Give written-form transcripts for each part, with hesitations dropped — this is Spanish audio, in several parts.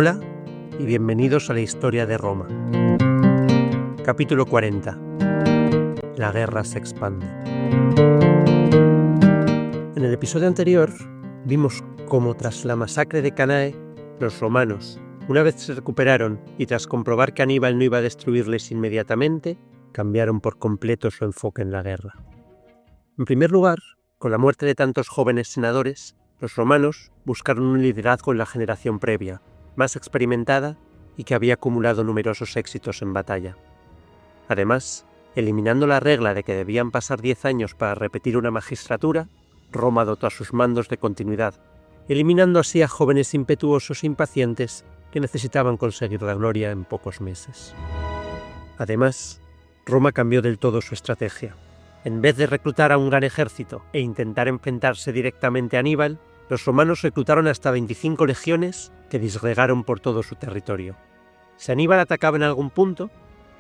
Hola y bienvenidos a la historia de Roma. Capítulo 40. La guerra se expande. En el episodio anterior vimos cómo tras la masacre de Cannae, los romanos, una vez se recuperaron y tras comprobar que Aníbal no iba a destruirles inmediatamente, cambiaron por completo su enfoque en la guerra. En primer lugar, con la muerte de tantos jóvenes senadores, los romanos buscaron un liderazgo en la generación previa, más experimentada y que había acumulado numerosos éxitos en batalla. Además, eliminando la regla de que debían pasar 10 años para repetir una magistratura, Roma dotó a sus mandos de continuidad, eliminando así a jóvenes impetuosos e impacientes que necesitaban conseguir la gloria en pocos meses. Además, Roma cambió del todo su estrategia. En vez de reclutar a un gran ejército e intentar enfrentarse directamente a Aníbal, los romanos reclutaron hasta 25 legiones que disgregaron por todo su territorio. Si Aníbal atacaba en algún punto,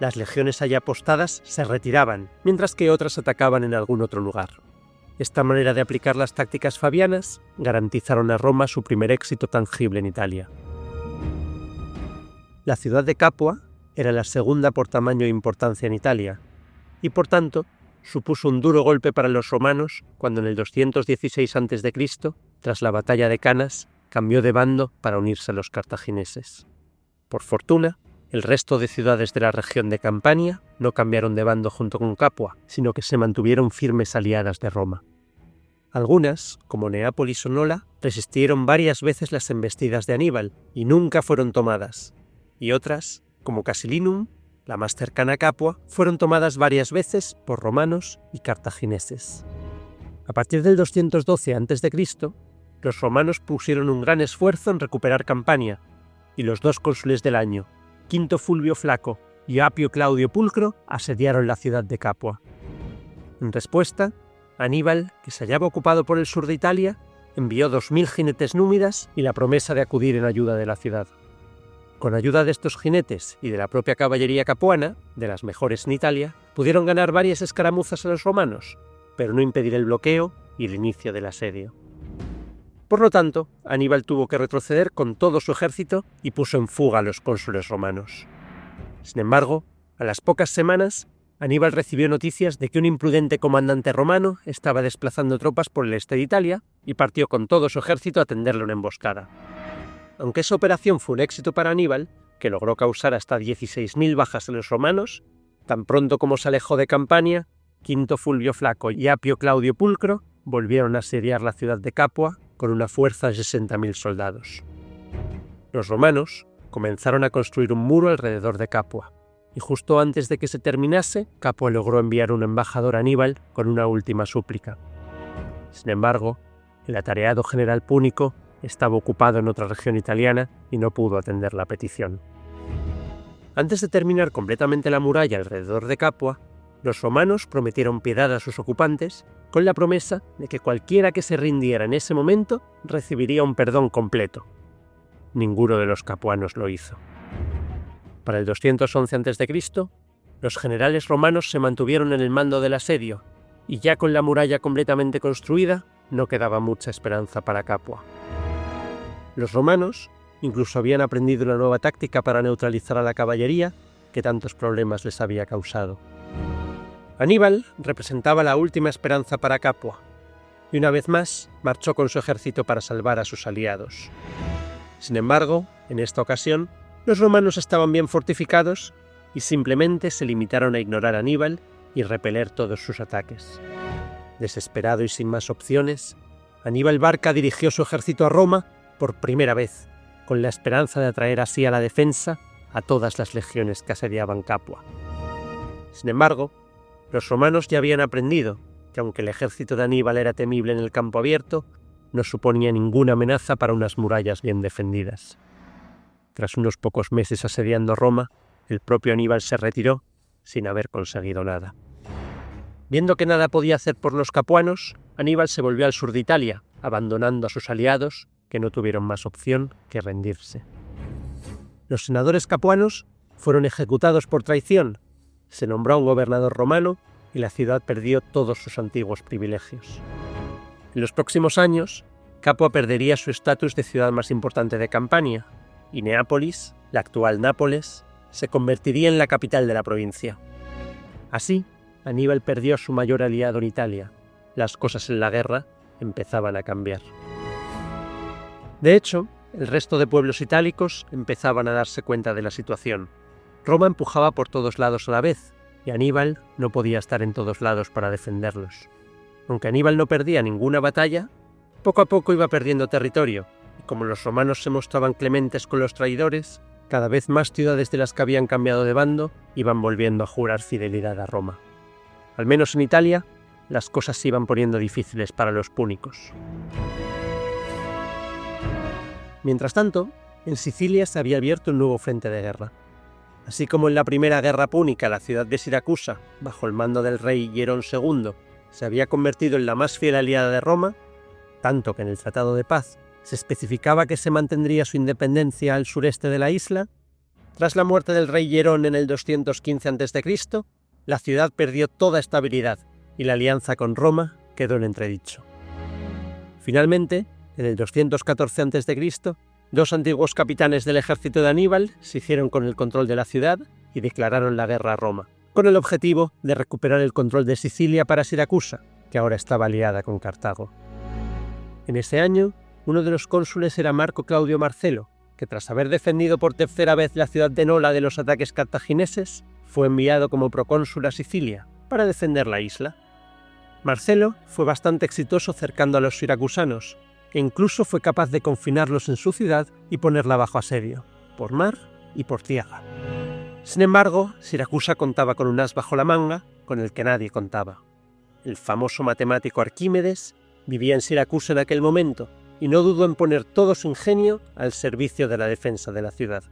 las legiones allá apostadas se retiraban, mientras que otras atacaban en algún otro lugar. Esta manera de aplicar las tácticas fabianas garantizaron a Roma su primer éxito tangible en Italia. La ciudad de Capua era la segunda por tamaño e importancia en Italia, y por tanto supuso un duro golpe para los romanos cuando en el 216 a.C., tras la batalla de Canas, cambió de bando para unirse a los cartagineses. Por fortuna, el resto de ciudades de la región de Campania no cambiaron de bando junto con Capua, sino que se mantuvieron firmes aliadas de Roma. Algunas, como Neápolis o Nola, resistieron varias veces las embestidas de Aníbal y nunca fueron tomadas, y otras, como Casilinum, la más cercana a Capua, fueron tomadas varias veces por romanos y cartagineses. A partir del 212 a.C., los romanos pusieron un gran esfuerzo en recuperar Campania, y los dos cónsules del año, Quinto Fulvio Flaco y Apio Claudio Pulcro, asediaron la ciudad de Capua. En respuesta, Aníbal, que se hallaba ocupado por el sur de Italia, envió 2.000 jinetes númidas y la promesa de acudir en ayuda de la ciudad. Con ayuda de estos jinetes y de la propia caballería capuana, de las mejores en Italia, pudieron ganar varias escaramuzas a los romanos, pero no impedir el bloqueo y el inicio del asedio. Por lo tanto, Aníbal tuvo que retroceder con todo su ejército y puso en fuga a los cónsules romanos. Sin embargo, a las pocas semanas, Aníbal recibió noticias de que un imprudente comandante romano estaba desplazando tropas por el este de Italia y partió con todo su ejército a tenderle una emboscada. Aunque esa operación fue un éxito para Aníbal, que logró causar hasta 16.000 bajas en los romanos, tan pronto como se alejó de Campania, Quinto Fulvio Flaco y Apio Claudio Pulcro volvieron a asediar la ciudad de Capua con una fuerza de 60.000 soldados. Los romanos comenzaron a construir un muro alrededor de Capua, y justo antes de que se terminase, Capua logró enviar un embajador a Aníbal con una última súplica. Sin embargo, el atareado general púnico estaba ocupado en otra región italiana y no pudo atender la petición. Antes de terminar completamente la muralla alrededor de Capua, los romanos prometieron piedad a sus ocupantes con la promesa de que cualquiera que se rindiera en ese momento recibiría un perdón completo. Ninguno de los capuanos lo hizo. Para el 211 a.C., los generales romanos se mantuvieron en el mando del asedio, y ya con la muralla completamente construida, no quedaba mucha esperanza para Capua. Los romanos incluso habían aprendido una nueva táctica para neutralizar a la caballería que tantos problemas les había causado. Aníbal representaba la última esperanza para Capua, y una vez más marchó con su ejército para salvar a sus aliados. Sin embargo, en esta ocasión, los romanos estaban bien fortificados y simplemente se limitaron a ignorar a Aníbal y repeler todos sus ataques. Desesperado y sin más opciones, Aníbal Barca dirigió su ejército a Roma por primera vez, con la esperanza de atraer así a la defensa a todas las legiones que asediaban Capua. Sin embargo, los romanos ya habían aprendido que aunque el ejército de Aníbal era temible en el campo abierto, no suponía ninguna amenaza para unas murallas bien defendidas. Tras unos pocos meses asediando Roma, el propio Aníbal se retiró sin haber conseguido nada. Viendo que nada podía hacer por los capuanos, Aníbal se volvió al sur de Italia, abandonando a sus aliados, que no tuvieron más opción que rendirse. Los senadores capuanos fueron ejecutados por traición, se nombró a un gobernador romano y la ciudad perdió todos sus antiguos privilegios. En los próximos años, Capua perdería su estatus de ciudad más importante de Campania, y Neápolis, la actual Nápoles, se convertiría en la capital de la provincia. Así, Aníbal perdió a su mayor aliado en Italia. Las cosas en la guerra empezaban a cambiar. De hecho, el resto de pueblos itálicos empezaban a darse cuenta de la situación. Roma empujaba por todos lados a la vez, y Aníbal no podía estar en todos lados para defenderlos. Aunque Aníbal no perdía ninguna batalla, poco a poco iba perdiendo territorio, y como los romanos se mostraban clementes con los traidores, cada vez más ciudades de las que habían cambiado de bando iban volviendo a jurar fidelidad a Roma. Al menos en Italia, las cosas se iban poniendo difíciles para los púnicos. Mientras tanto, en Sicilia se había abierto un nuevo frente de guerra. Así como en la primera guerra púnica la ciudad de Siracusa, bajo el mando del rey Hierón II, se había convertido en la más fiel aliada de Roma, tanto que en el Tratado de Paz se especificaba que se mantendría su independencia al sureste de la isla. Tras la muerte del rey Hierón en el 215 a.C., la ciudad perdió toda estabilidad y la alianza con Roma quedó en entredicho. Finalmente, en el 214 a.C., dos antiguos capitanes del ejército de Aníbal se hicieron con el control de la ciudad y declararon la guerra a Roma, con el objetivo de recuperar el control de Sicilia para Siracusa, que ahora estaba aliada con Cartago. En ese año, uno de los cónsules era Marco Claudio Marcelo, que tras haber defendido por tercera vez la ciudad de Nola de los ataques cartagineses, fue enviado como procónsul a Sicilia para defender la isla. Marcelo fue bastante exitoso cercando a los siracusanos, e incluso fue capaz de confinarlos en su ciudad y ponerla bajo asedio, por mar y por tierra. Sin embargo, Siracusa contaba con un as bajo la manga con el que nadie contaba. El famoso matemático Arquímedes vivía en Siracusa en aquel momento y no dudó en poner todo su ingenio al servicio de la defensa de la ciudad.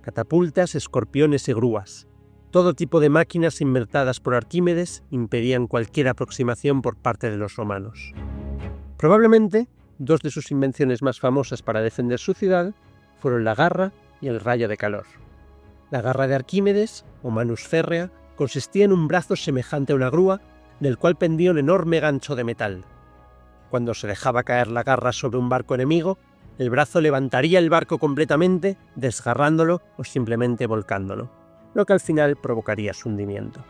Catapultas, escorpiones y grúas. Todo tipo de máquinas inventadas por Arquímedes impedían cualquier aproximación por parte de los romanos. Probablemente, dos de sus invenciones más famosas para defender su ciudad fueron la garra y el rayo de calor. La garra de Arquímedes, o manus férrea, consistía en un brazo semejante a una grúa, del cual pendía un enorme gancho de metal. Cuando se dejaba caer la garra sobre un barco enemigo, el brazo levantaría el barco completamente, desgarrándolo o simplemente volcándolo, lo que al final provocaría su hundimiento.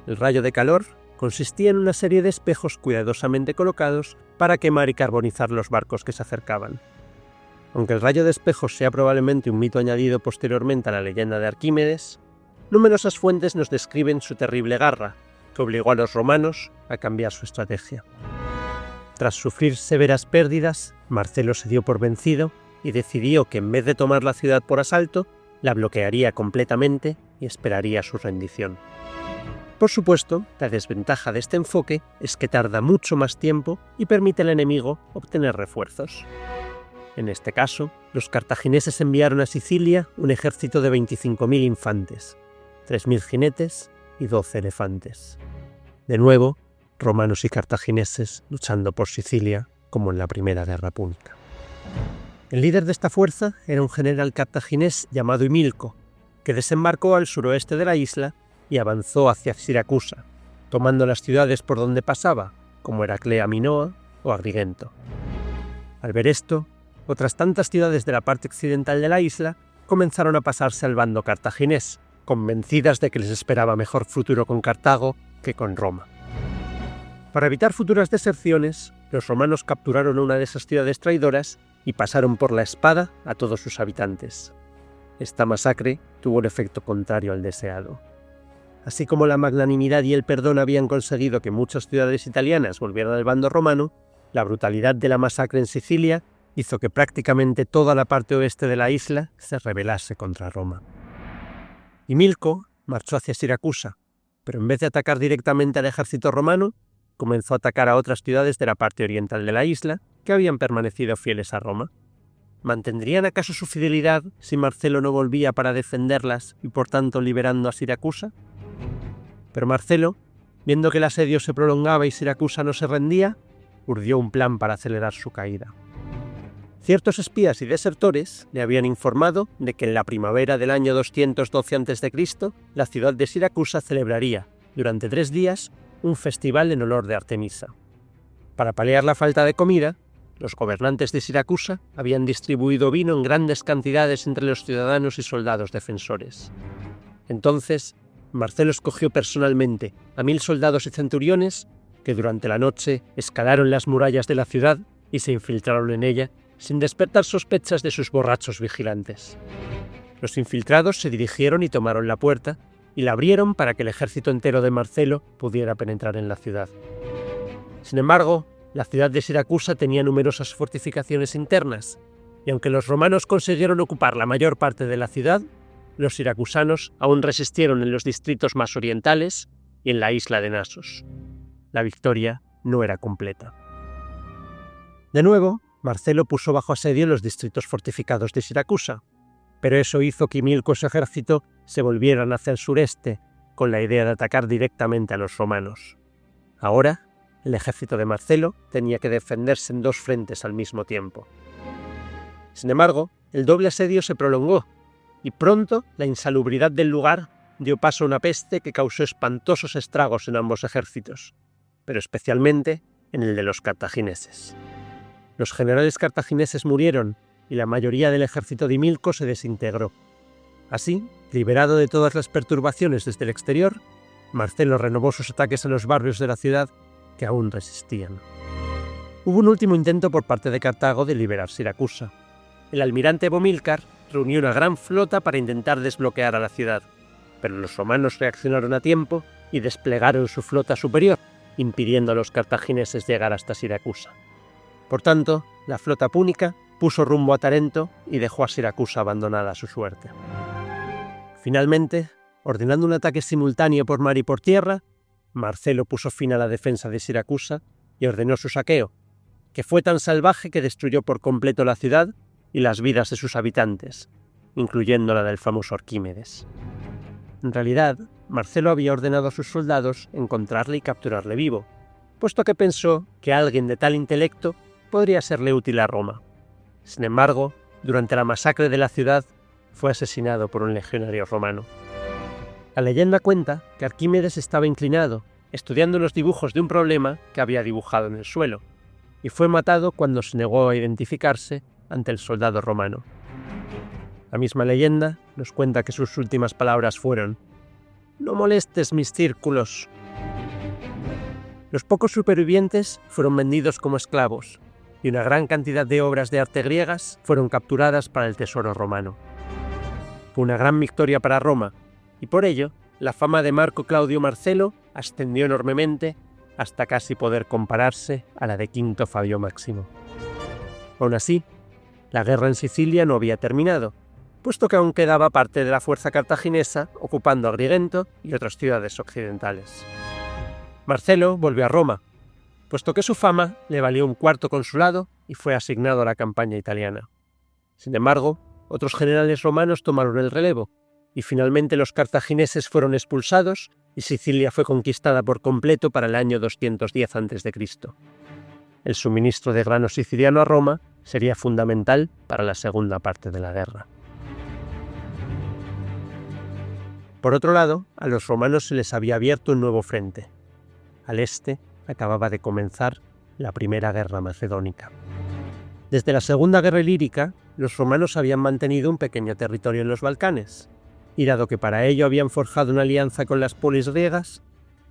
El rayo de calor consistía en una serie de espejos cuidadosamente colocados para quemar y carbonizar los barcos que se acercaban. Aunque el rayo de espejos sea probablemente un mito añadido posteriormente a la leyenda de Arquímedes, numerosas fuentes nos describen su terrible garra, que obligó a los romanos a cambiar su estrategia. Tras sufrir severas pérdidas, Marcelo se dio por vencido y decidió que en vez de tomar la ciudad por asalto, la bloquearía completamente y esperaría su rendición. Por supuesto, la desventaja de este enfoque es que tarda mucho más tiempo y permite al enemigo obtener refuerzos. En este caso, los cartagineses enviaron a Sicilia un ejército de 25.000 infantes, 3.000 jinetes y 12 elefantes. De nuevo, romanos y cartagineses luchando por Sicilia como en la primera guerra púnica. El líder de esta fuerza era un general cartaginés llamado Himilco, que desembarcó al suroeste de la isla y avanzó hacia Siracusa, tomando las ciudades por donde pasaba, como Heraclea Minoa o Agrigento. Al ver esto, otras tantas ciudades de la parte occidental de la isla comenzaron a pasarse al bando cartaginés, convencidas de que les esperaba mejor futuro con Cartago que con Roma. Para evitar futuras deserciones, los romanos capturaron una de esas ciudades traidoras y pasaron por la espada a todos sus habitantes. Esta masacre tuvo el efecto contrario al deseado. Así como la magnanimidad y el perdón habían conseguido que muchas ciudades italianas volvieran al bando romano, la brutalidad de la masacre en Sicilia hizo que prácticamente toda la parte oeste de la isla se rebelase contra Roma. Himilco marchó hacia Siracusa, pero en vez de atacar directamente al ejército romano, comenzó a atacar a otras ciudades de la parte oriental de la isla que habían permanecido fieles a Roma. ¿Mantendrían acaso su fidelidad si Marcelo no volvía para defenderlas y por tanto liberando a Siracusa? Pero Marcelo, viendo que el asedio se prolongaba y Siracusa no se rendía, urdió un plan para acelerar su caída. Ciertos espías y desertores le habían informado de que en la primavera del año 212 a.C. la ciudad de Siracusa celebraría, durante 3 días, un festival en honor de Artemisa. Para paliar la falta de comida, los gobernantes de Siracusa habían distribuido vino en grandes cantidades entre los ciudadanos y soldados defensores. Entonces, Marcelo escogió personalmente a 1000 soldados y centuriones que durante la noche escalaron las murallas de la ciudad y se infiltraron en ella sin despertar sospechas de sus borrachos vigilantes. Los infiltrados se dirigieron y tomaron la puerta y la abrieron para que el ejército entero de Marcelo pudiera penetrar en la ciudad. Sin embargo, la ciudad de Siracusa tenía numerosas fortificaciones internas, y aunque los romanos consiguieron ocupar la mayor parte de la ciudad, los siracusanos aún resistieron en los distritos más orientales y en la isla de Nasos. La victoria no era completa. De nuevo, Marcelo puso bajo asedio los distritos fortificados de Siracusa, pero eso hizo que Himilco y su ejército se volvieran hacia el sureste, con la idea de atacar directamente a los romanos. Ahora, el ejército de Marcelo tenía que defenderse en 2 frentes al mismo tiempo. Sin embargo, el doble asedio se prolongó, y pronto la insalubridad del lugar dio paso a una peste que causó espantosos estragos en ambos ejércitos, pero especialmente en el de los cartagineses. Los generales cartagineses murieron y la mayoría del ejército de Himilco se desintegró. Así, liberado de todas las perturbaciones desde el exterior, Marcelo renovó sus ataques a los barrios de la ciudad que aún resistían. Hubo un último intento por parte de Cartago de liberar Siracusa. El almirante Bomílcar reunió una gran flota para intentar desbloquear a la ciudad, pero los romanos reaccionaron a tiempo y desplegaron su flota superior, impidiendo a los cartagineses llegar hasta Siracusa. Por tanto, la flota púnica puso rumbo a Tarento y dejó a Siracusa abandonada a su suerte. Finalmente, ordenando un ataque simultáneo por mar y por tierra, Marcelo puso fin a la defensa de Siracusa y ordenó su saqueo, que fue tan salvaje que destruyó por completo la ciudad y las vidas de sus habitantes, incluyendo la del famoso Arquímedes. En realidad, Marcelo había ordenado a sus soldados encontrarle y capturarle vivo, puesto que pensó que alguien de tal intelecto podría serle útil a Roma. Sin embargo, durante la masacre de la ciudad, fue asesinado por un legionario romano. La leyenda cuenta que Arquímedes estaba inclinado, estudiando los dibujos de un problema que había dibujado en el suelo, y fue matado cuando se negó a identificarse ante el soldado romano. La misma leyenda nos cuenta que sus últimas palabras fueron: «No molestes mis círculos». Los pocos supervivientes fueron vendidos como esclavos, y una gran cantidad de obras de arte griegas fueron capturadas para el tesoro romano. Fue una gran victoria para Roma, y por ello, la fama de Marco Claudio Marcelo ascendió enormemente hasta casi poder compararse a la de Quinto Fabio Máximo. Aún así, la guerra en Sicilia no había terminado, puesto que aún quedaba parte de la fuerza cartaginesa ocupando Agrigento y otras ciudades occidentales. Marcelo volvió a Roma, puesto que su fama le valió un 4º consulado y fue asignado a la campaña italiana. Sin embargo, otros generales romanos tomaron el relevo, y finalmente los cartagineses fueron expulsados y Sicilia fue conquistada por completo para el año 210 a.C. El suministro de grano siciliano a Roma sería fundamental para la segunda parte de la guerra. Por otro lado, a los romanos se les había abierto un nuevo frente. Al este acababa de comenzar la Primera Guerra Macedónica. Desde la Segunda Guerra Ilírica, los romanos habían mantenido un pequeño territorio en los Balcanes, y dado que para ello habían forjado una alianza con las polis griegas,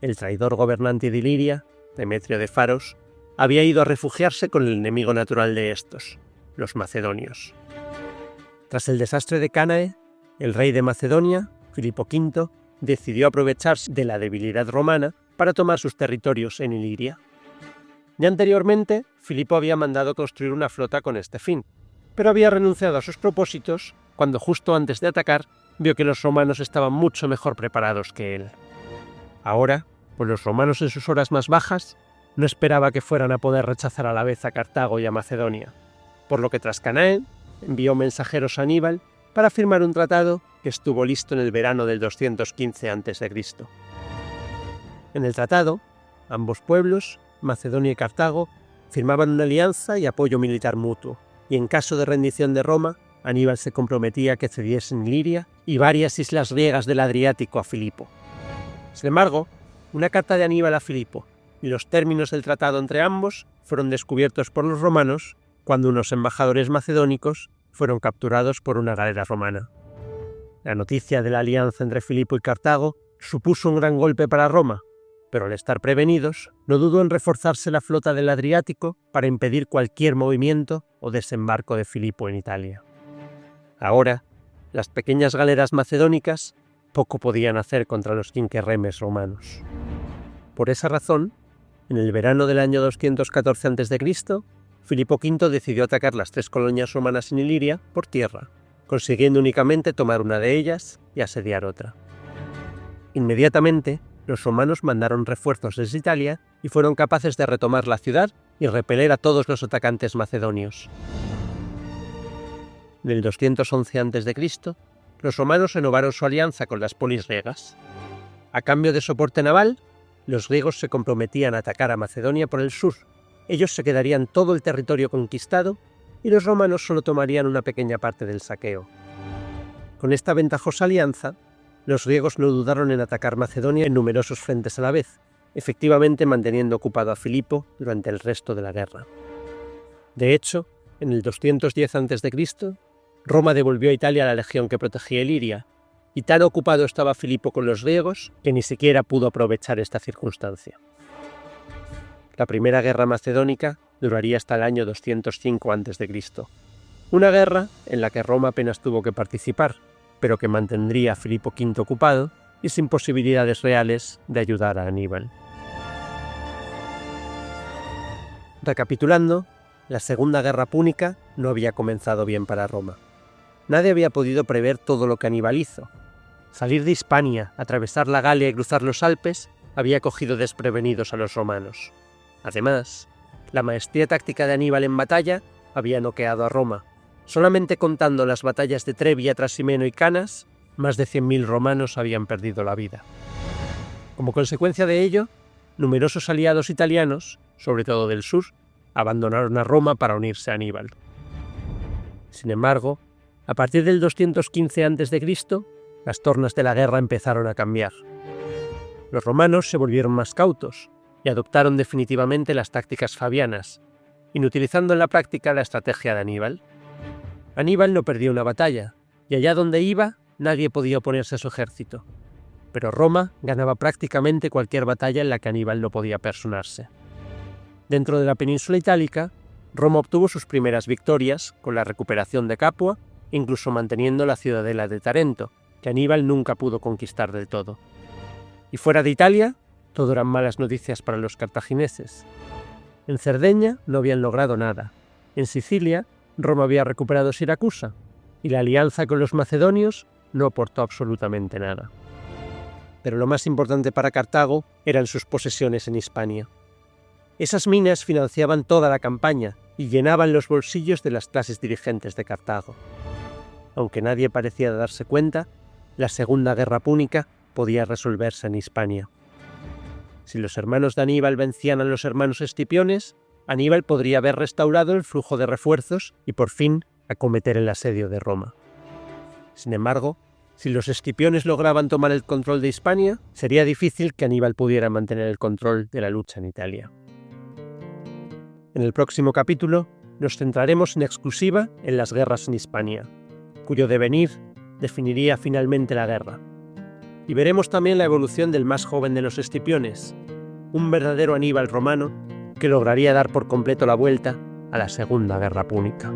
el traidor gobernante de Iliria, Demetrio de Faros, había ido a refugiarse con el enemigo natural de estos, los macedonios. Tras el desastre de Cánae, el rey de Macedonia, Filipo V, decidió aprovecharse de la debilidad romana para tomar sus territorios en Iliria. Ya anteriormente, Filipo había mandado construir una flota con este fin, pero había renunciado a sus propósitos cuando justo antes de atacar vio que los romanos estaban mucho mejor preparados que él. Ahora, pues los romanos en sus horas más bajas no esperaba que fueran a poder rechazar a la vez a Cartago y a Macedonia, por lo que tras Canaán envió mensajeros a Aníbal para firmar un tratado que estuvo listo en el verano del 215 a.C. En el tratado, ambos pueblos, Macedonia y Cartago, firmaban una alianza y apoyo militar mutuo, y en caso de rendición de Roma, Aníbal se comprometía a que cediesen Iliria y varias islas griegas del Adriático a Filipo. Sin embargo, una carta de Aníbal a Filipo y los términos del tratado entre ambos fueron descubiertos por los romanos cuando unos embajadores macedónicos fueron capturados por una galera romana. La noticia de la alianza entre Filipo y Cartago supuso un gran golpe para Roma, pero al estar prevenidos, no dudó en reforzarse la flota del Adriático para impedir cualquier movimiento o desembarco de Filipo en Italia. Ahora, las pequeñas galeras macedónicas poco podían hacer contra los quinquerremes romanos. Por esa razón, en el verano del año 214 a.C., Filipo V decidió atacar las 3 colonias romanas en Iliria por tierra, consiguiendo únicamente tomar una de ellas y asediar otra. Inmediatamente, los romanos mandaron refuerzos desde Italia y fueron capaces de retomar la ciudad y repeler a todos los atacantes macedonios. En el 211 a.C., los romanos renovaron su alianza con las polis griegas. A cambio de soporte naval, los griegos se comprometían a atacar a Macedonia por el sur. Ellos se quedarían todo el territorio conquistado y los romanos solo tomarían una pequeña parte del saqueo. Con esta ventajosa alianza, los griegos no dudaron en atacar Macedonia en numerosos frentes a la vez, efectivamente manteniendo ocupado a Filipo durante el resto de la guerra. De hecho, en el 210 a.C., Roma devolvió a Italia la legión que protegía Iliria, y tan ocupado estaba Filipo con los griegos que ni siquiera pudo aprovechar esta circunstancia. La primera guerra macedónica duraría hasta el año 205 a.C., una guerra en la que Roma apenas tuvo que participar, pero que mantendría a Filipo V ocupado y sin posibilidades reales de ayudar a Aníbal. Recapitulando, la Segunda Guerra Púnica no había comenzado bien para Roma. Nadie había podido prever todo lo que Aníbal hizo. Salir de Hispania, atravesar la Galia y cruzar los Alpes había cogido desprevenidos a los romanos. Además, la maestría táctica de Aníbal en batalla había noqueado a Roma. Solamente contando las batallas de Trebia, Trasimeno y Canas, más de 100.000 romanos habían perdido la vida. Como consecuencia de ello, numerosos aliados italianos, sobre todo del sur, abandonaron a Roma para unirse a Aníbal. Sin embargo, a partir del 215 a.C., las tornas de la guerra empezaron a cambiar. Los romanos se volvieron más cautos y adoptaron definitivamente las tácticas fabianas, inutilizando en la práctica la estrategia de Aníbal. Aníbal no perdió una batalla, y allá donde iba nadie podía oponerse a su ejército. Pero Roma ganaba prácticamente cualquier batalla en la que Aníbal no podía personarse. Dentro de la península itálica, Roma obtuvo sus primeras victorias con la recuperación de Capua, incluso manteniendo la ciudadela de Tarento, que Aníbal nunca pudo conquistar del todo. Y fuera de Italia, todo eran malas noticias para los cartagineses. En Cerdeña no habían logrado nada. En Sicilia, Roma había recuperado Siracusa, y la alianza con los macedonios no aportó absolutamente nada. Pero lo más importante para Cartago eran sus posesiones en Hispania. Esas minas financiaban toda la campaña y llenaban los bolsillos de las clases dirigentes de Cartago. Aunque nadie parecía darse cuenta, la Segunda Guerra Púnica podía resolverse en Hispania. Si los hermanos de Aníbal vencían a los hermanos escipiones, Aníbal podría haber restaurado el flujo de refuerzos y por fin acometer el asedio de Roma. Sin embargo, si los escipiones lograban tomar el control de Hispania, sería difícil que Aníbal pudiera mantener el control de la lucha en Italia. En el próximo capítulo nos centraremos en exclusiva en las guerras en Hispania, cuyo devenir definiría finalmente la guerra. Y veremos también la evolución del más joven de los escipiones, un verdadero Aníbal romano que lograría dar por completo la vuelta a la Segunda Guerra Púnica.